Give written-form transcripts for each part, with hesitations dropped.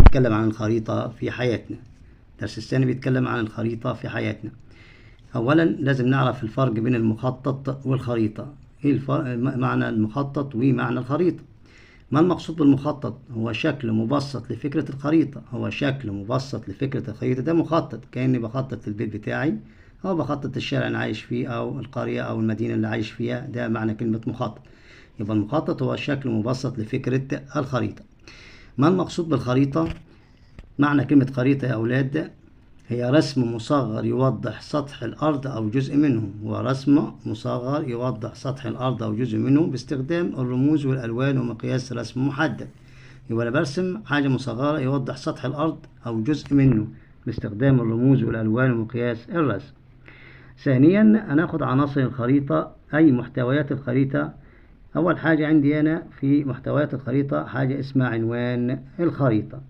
بيتكلم عن الخريطة في حياتنا. الدرس الثاني بيتكلم عن الخريطة في حياتنا. أولا لازم نعرف الفرق بين المخطط والخريطة. إيه معنى المخطط ومعنى الخريطة؟ ما المقصود بالمخطط؟ هو شكل مبسط لفكرة الخريطة. ده مخطط، كأني بخطط للبيت بتاعي أو بخطط الشارع اللي عايش فيه أو القرية أو المدينة اللي عايش فيها. ده معنى كلمة مخطط. يبقى المخطط هو شكل مبسط لفكرة الخريطة. ما المقصود بالخريطة؟ معنى كلمة خريطة يا أولاد هي رسم مصغر يوضح سطح الأرض أو جزء منه، باستخدام الرموز والألوان ومقياس رسم محدد. يبقى أنا برسم حاجة مصغرة يوضح سطح الأرض أو جزء منه باستخدام الرموز والألوان ومقياس الرسم. ثانيا هناخد عناصر الخريطة أي محتويات الخريطة. أول حاجة عندي أنا في محتويات الخريطة حاجة اسمها عنوان الخريطة.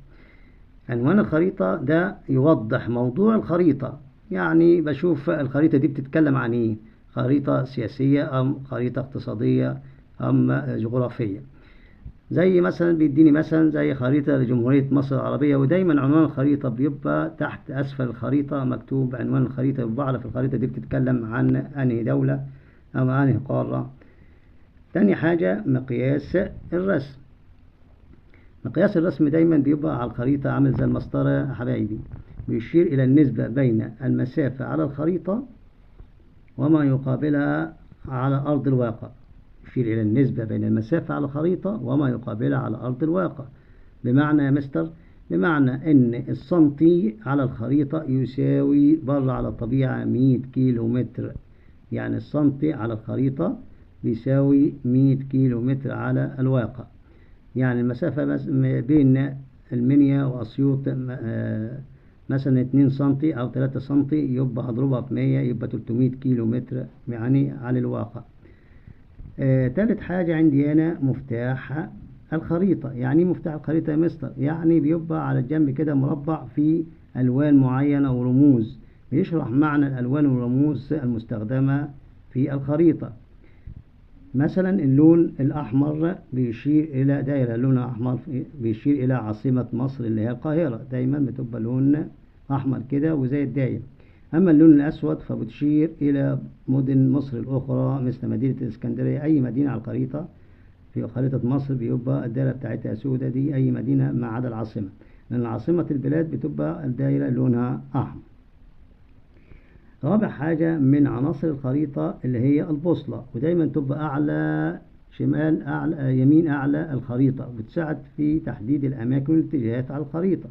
عنوان الخريطة ده يوضح موضوع الخريطة، يعني بشوف الخريطة دي بتتكلم عن ايه، خريطة سياسية أم خريطة اقتصادية أم جغرافية. زي مثلا بيديني مثلا زي خريطة لجمهورية مصر العربية، ودايما عنوان الخريطة بيبقى تحت أسفل الخريطة مكتوب عنوان الخريطة، يبقى أعرف الخريطة دي بتتكلم عن أنهي دولة أو أنهي قارة. تاني حاجة مقياس الرسم. مقياس الرسم دايما بيبقى على الخريطة عامل زي المسطرة يا حبايبي، بيشير إلى النسبة بين المسافة على الخريطة وما يقابلها على أرض الواقع. يشير إلى النسبة بين المسافة على الخريطة وما يقابلها على أرض الواقع. بمعنى يا مستر، بمعنى إن السنتي على الخريطة يساوي بره على الطبيعة 100 كيلو متر. يعني السنتي على الخريطة بيساوي 100 كيلو متر على الواقع. يعني المسافة بين المنيا وأسيوط مثلا 2 سنتي أو 3 سنتي، يبقى أضربها في 100 يبقى 300 كيلو متر يعني على الواقع. ثالث حاجة عندي أنا مفتاح الخريطة. يعني مفتاح الخريطة يا مستر؟ يعني بيبقى على الجنب كده مربع فيه ألوان معينة ورموز، بيشرح معنى الألوان والرموز المستخدمة في الخريطة. مثلا اللون الأحمر بيشير إلى دائرة، اللون الأحمر بيشير إلى عاصمة مصر اللي هي القاهرة، دايما بتبقى لون أحمر كده وزي الدائرة. أما اللون الأسود فبتشير إلى مدن مصر الأخرى مثل مدينة الإسكندرية. أي مدينة على الخريطة في خريطة مصر بيبقى الدائرة بتاعتها سودة، دي أي مدينة ما عدا العاصمة، لأن عاصمة البلاد بتبقى الدائرة لونها أحمر. رابع حاجة من عناصر الخريطة اللي هي البوصلة، ودايما تبقى أعلى شمال أعلى يمين أعلى الخريطة، بتساعد في تحديد الأماكن والاتجاهات على الخريطة.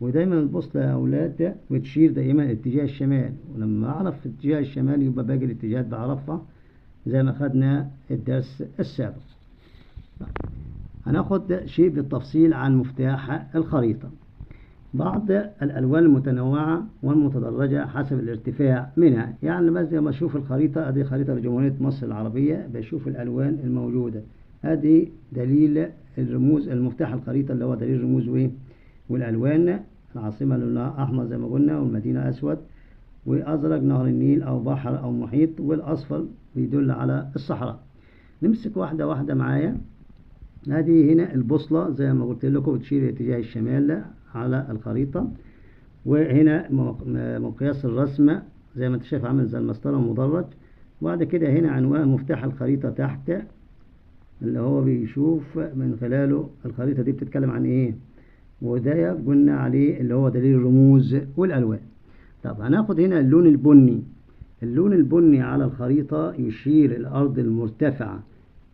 ودايما البوصلة يا أولاد بتشير دائما اتجاه الشمال، ولما أعرف اتجاه الشمال يبقى باقي الاتجاهات بعرفها زي ما خدنا الدرس السابق. هناخد شيء بالتفصيل عن مفتاح الخريطة. بعض الألوان المتنوعة والمتدرجة حسب الارتفاع منها. يعني بس لما أشوف الخريطة، أدي خريطة لجمهورية مصر العربية، بشوف الألوان الموجودة، أدي دليل الرموز المفتاح الخريطة اللي هو دليل الرموز والألوان. العاصمة لونها أحمر زي ما قلنا، والمدينة أسود، وأزرق نهر النيل أو بحر أو محيط، والأصفر بيدل على الصحراء. نمسك واحدة واحدة معايا. هذه هنا البوصلة زي ما قلت لكم بتشير اتجاه الشمال على الخريطة. وهنا مقياس الرسم زي ما انت شايف عامل زي المسطرة مدرج. وبعد كده هنا عنوان مفتاح الخريطة تحت، اللي هو بيشوف من خلاله الخريطة دي بتتكلم عن ايه، وده قلنا عليه اللي هو دليل الرموز والألوان. طب هناخد هنا اللون البني. اللون البني على الخريطة يشير الأرض المرتفعة.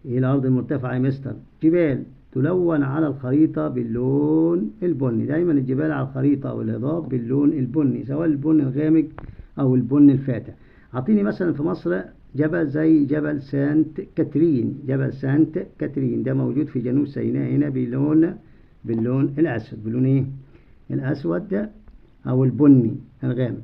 ايه الأرض المرتفعة يا مستر؟ جبال تلون على الخريطة باللون البني. دايما الجبال على الخريطة والهضاب باللون البني، سواء البني الغامق أو البني الفاتح. أعطيني مثلا في مصر جبل زي جبل سانت كاترين. جبل سانت كاترين ده موجود في جنوب سيناء هنا باللون الأسود. باللون ايه؟ الأسود أو البني الغامق.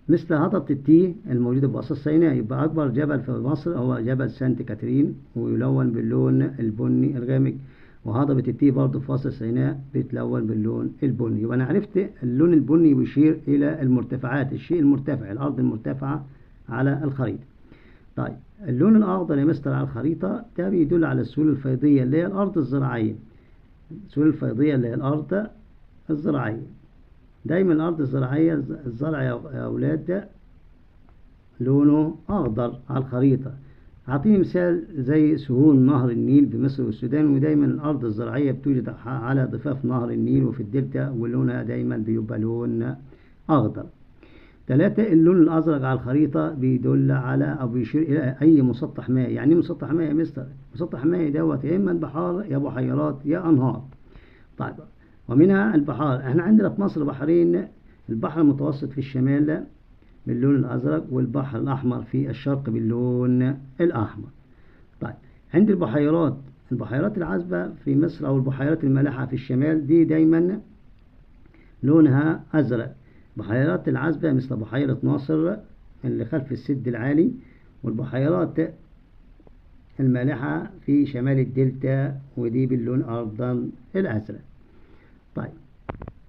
مثل هضبة التيه الموجودة بوسط سيناء. يبقى أكبر جبل في مصر هو جبل سانت كاترين، ويلون باللون البني الغامق. وهضبة التيه برضه في وسط سيناء بتلون باللون البني. يبقى أنا عرفت اللون البني بيشير إلى المرتفعات، الشيء المرتفع، الأرض المرتفعة على الخريطة. طيب اللون الأخضر يا مستر على الخريطة ده بيدل على السهول الفيضية اللي هي الأرض الزراعية. السهول الفيضية اللي هي الأرض الزراعية. دايما الأرض الزراعية الزرع يا أولاد ده لونه أخضر على الخريطة. أعطيني مثال زي سهول نهر النيل بمصر والسودان، ودايما الأرض الزراعية بتوجد على ضفاف نهر النيل وفي الدلتا، ولونها دايما بيبقى لون أخضر. 3. اللون الأزرق على الخريطة بيدل على أو بيشير إلى أي مسطح مائي. يعني مسطح مائي يا مستر؟ مسطح مائي دوت يا إما بحار يا بحيرات يا أنهار. طيب، ومنها البحار. احنا عندنا في مصر بحرين، البحر المتوسط في الشمال باللون الأزرق، والبحر الأحمر في الشرق باللون الأحمر. طيب، عند البحيرات، البحيرات العذبة في مصر أو البحيرات المالحة في الشمال دي دايما لونها أزرق. بحيرات العذبة مثل بحيرة ناصر اللي خلف السد العالي، والبحيرات المالحة في شمال الدلتا ودي باللون أيضا الأزرق. طيب،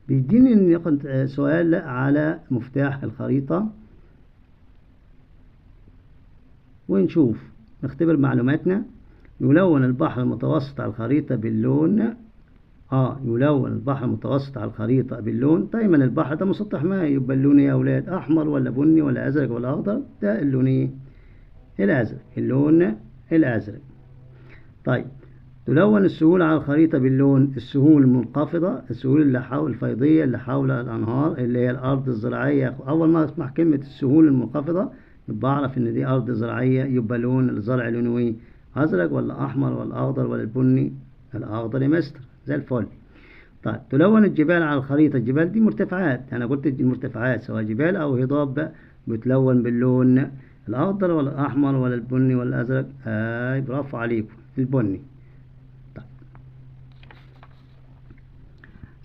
بيديني سؤال على مفتاح الخريطة ونشوف نختبر معلوماتنا. يلون البحر المتوسط على الخريطة باللون يلون البحر المتوسط على الخريطة باللون. دايما البحر ده مسطح مائي، يبقى اللون يا أولاد أحمر ولا بني ولا أزرق ولا أخضر؟ ده اللون الأزرق، اللون الأزرق. طيب، تلون السهول على الخريطة باللون السهول المنخفضة، السهول اللي حول الفيضية اللي حول الأنهار اللي هي الأرض الزراعية. أول ما أسمع كلمة السهول المنخفضة يبقى أعرف إن دي أرض زراعية، يبقى لون الزرع لونه أزرق ولا أحمر ولا أخضر ولا البني؟ الأخضر يا مستر، زي الفل. طيب، تلون الجبال على الخريطة. الجبال دي مرتفعات، أنا قلت المرتفعات سواء جبال أو هضاب بتلون باللون الأخضر ولا الأحمر ولا البني ولا الأزرق؟ برافو عليكم، البني.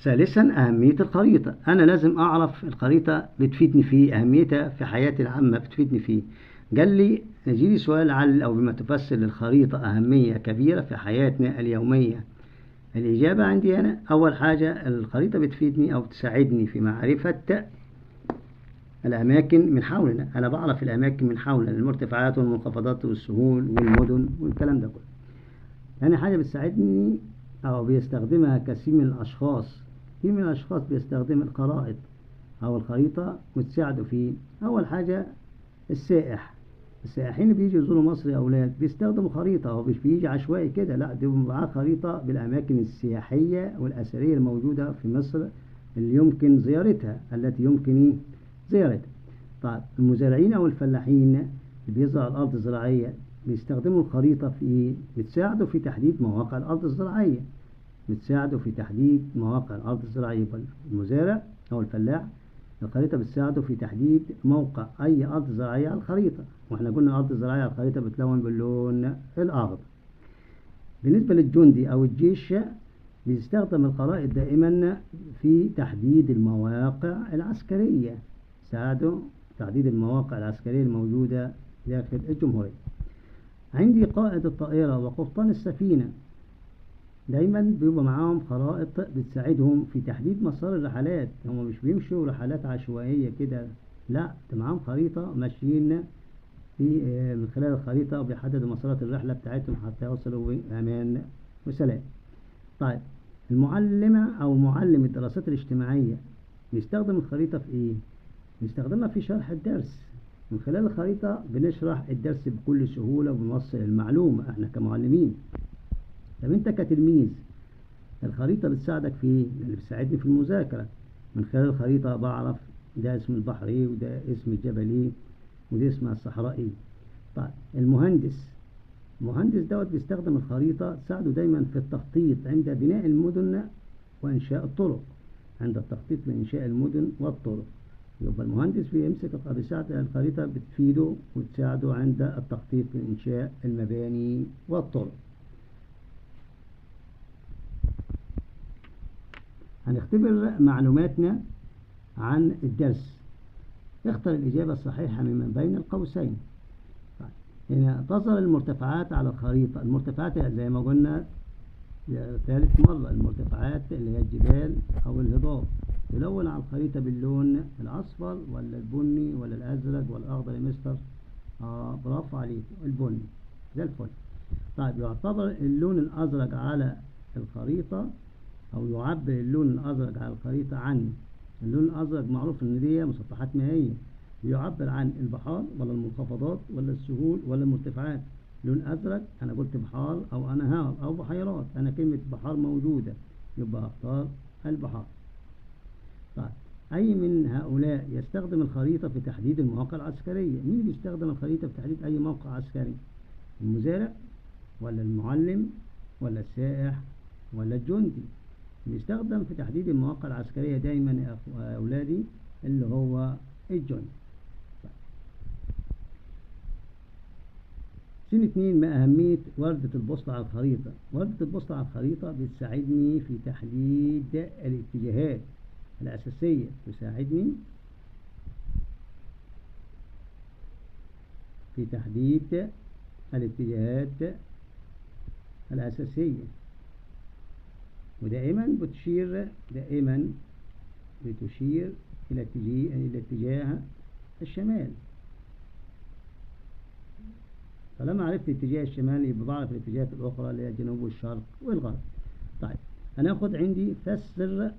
ثالثا، أهمية الخريطة. أنا لازم أعرف الخريطة بتفيدني في أهميتها في حياتي العامة، بتفيدني فيه. قال لي يجيلي سؤال علل أو بما تفسر للخريطة أهمية كبيرة في حياتنا اليومية. الإجابة عندي أنا، أول حاجة الخريطة بتفيدني أو تساعدني في معرفة الأماكن من حولنا. أنا بعرف الأماكن من حولنا، المرتفعات والمنخفضات والسهول والمدن والكلام ده كله. ثاني حاجة بتساعدني أو بيستخدمها كثير من الأشخاص، كثير من الأشخاص بيستخدم الخرائط أو الخريطة وتساعده فيه. أول حاجة السائحين اللي بيجوا يزوروا مصر يا أولاد بيستخدموا خريطة، هو مش بيجي عشوائي كده، لا، دي معاه خريطة بالأماكن السياحية والأثرية الموجودة في مصر اللي يمكن زيارتها، التي يمكن زيارتها. طيب، المزارعين أو الفلاحين اللي بيزرعوا الأرض الزراعية بيستخدموا الخريطة في إيه؟ بتساعدوا في تحديد مواقع الأرض الزراعية، بتساعدوا في تحديد مواقع الأرض الزراعية. المزارع أو الفلاح الخريطة بتساعده في تحديد موقع أي أرض زراعية على الخريطة، وإحنا قلنا الأرض الزراعية على الخريطة بتلون باللون الأخضر. بالنسبة للجندي أو الجيش بيستخدم الخرائط دائما في تحديد المواقع العسكرية، ساعدوا تحديد المواقع العسكرية الموجودة داخل الجمهورية. عندي قائد الطائرة وقبطان السفينة دايما بيبقى معاهم خرائط بتساعدهم في تحديد مسار الرحلات. هم مش بيمشوا رحلات عشوائية كده، لا، معاهم خريطة ماشيين في من خلال الخريطة وبيحددوا مسارات الرحلة بتاعتهم حتى يوصلوا بأمان وسلام. طيب، المعلمة أو معلم الدراسات الاجتماعية بيستخدم الخريطة في إيه؟ بيستخدمها في شرح الدرس. من خلال الخريطة بنشرح الدرس بكل سهولة وبنوصل المعلومة احنا كمعلمين. طب انت كتلميذ الخريطة بتساعدك في ايه؟ اللي بتساعدني في المذاكرة. من خلال الخريطة بعرف ده اسم البحر ايه، وده اسم الجبل ايه، وده اسم الصحراء ايه. طيب، المهندس دوت بيستخدم الخريطة تساعده دايما في التخطيط عند بناء المدن وإنشاء الطرق، عند التخطيط لإنشاء المدن والطرق. يبقى المهندس بيمسك الخريطة بتفيده وتساعده عند التخطيط لإنشاء المباني والطرق. هنختبر معلوماتنا عن الدرس. اختر الإجابة الصحيحة مما بين القوسين. هنا تظهر المرتفعات على الخريطة. المرتفعات زي ما قلنا ثالث مرة، المرتفعات اللي هي الجبال أو الهضاب تلون على الخريطة باللون الأصفر ولا البني ولا الأزرق ولا الأخضر يا مستر؟ برافو عليك، البني، زي الفل. طيب، يعتبر اللون الأزرق على الخريطة أو يعبر اللون الأزرق على الخريطة عن. اللون الأزرق معروف إن دي مسطحات مائية، بيعبر عن البحار ولا المنخفضات ولا السهول ولا المرتفعات. لون أزرق أنا قلت بحار أو أنهار أو بحيرات، أنا كلمة بحار موجودة يبقى أختار البحار. طيب أي من هؤلاء يستخدم الخريطة في تحديد المواقع العسكرية؟ مين بيستخدم الخريطة في تحديد أي موقع عسكري؟ المزارع ولا المعلم ولا السائح ولا الجندي؟ بيستخدم في تحديد المواقع العسكرية دايما يا أولادي اللي هو الجندي. سنة 2، ما أهمية وردة البوصلة على الخريطة؟ وردة البوصلة على الخريطة بتساعدني في تحديد الاتجاهات الأساسية، تساعدني في تحديد الاتجاهات الأساسية، ودائما بتشير إلى اتجاه الشمال. فلما عرفت اتجاه الشمال يبقى بعرف الاتجاهات الأخرى اللي هي الجنوب والشرق والغرب. طيب هناخد عندي فسر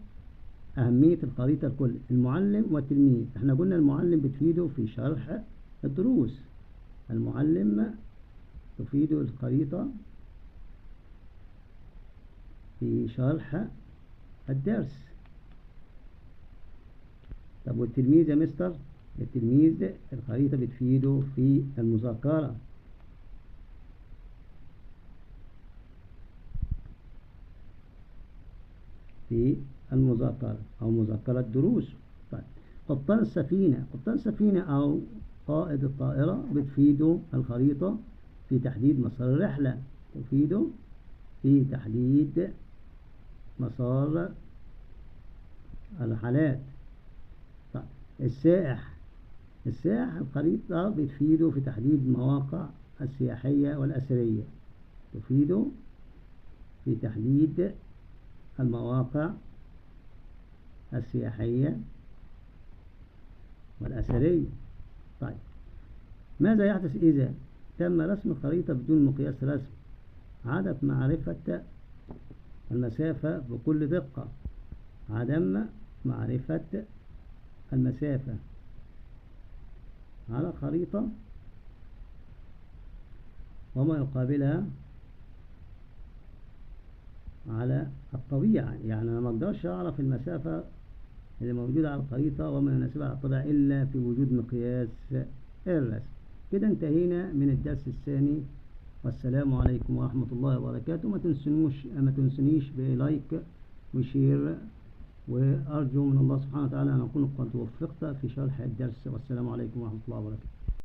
أهمية الخريطة الكل. المعلم والتلميذ، احنا قلنا المعلم بتفيده في شرح الدروس، المعلم تفيده الخريطة في شرح الدرس. طب والتلميذ يا مستر؟ التلميذ الخريطة بتفيده في المذاكرة، أو مذاكرة دروس. طيب قبطان السفينة أو قائد الطائرة بتفيده الخريطة في تحديد مسار الرحلة، تفيده في تحديد مسار الرحلات. طيب السائح الخريطة بتفيده في تحديد المواقع السياحية والأثرية، تفيده في تحديد المواقع السياحية والأثرية. طيب ماذا يحدث إذا تم رسم الخريطة بدون مقياس رسم؟ عدم معرفة المسافة بكل دقة، عدم معرفة المسافة على خريطة وما يقابلها على الطبيعة. يعني أنا ما أقدرش أعرف المسافة اللي موجودة على الخريطة وما يناسبها على الطبيعة إلا في وجود مقياس الرسم. كده انتهينا من الدرس الثاني، والسلام عليكم ورحمة الله وبركاته. ما تنسونيش بلايك وشير، وأرجو من الله سبحانه وتعالى أن أكون قد وفقت في شرح الدرس، والسلام عليكم ورحمة الله وبركاته.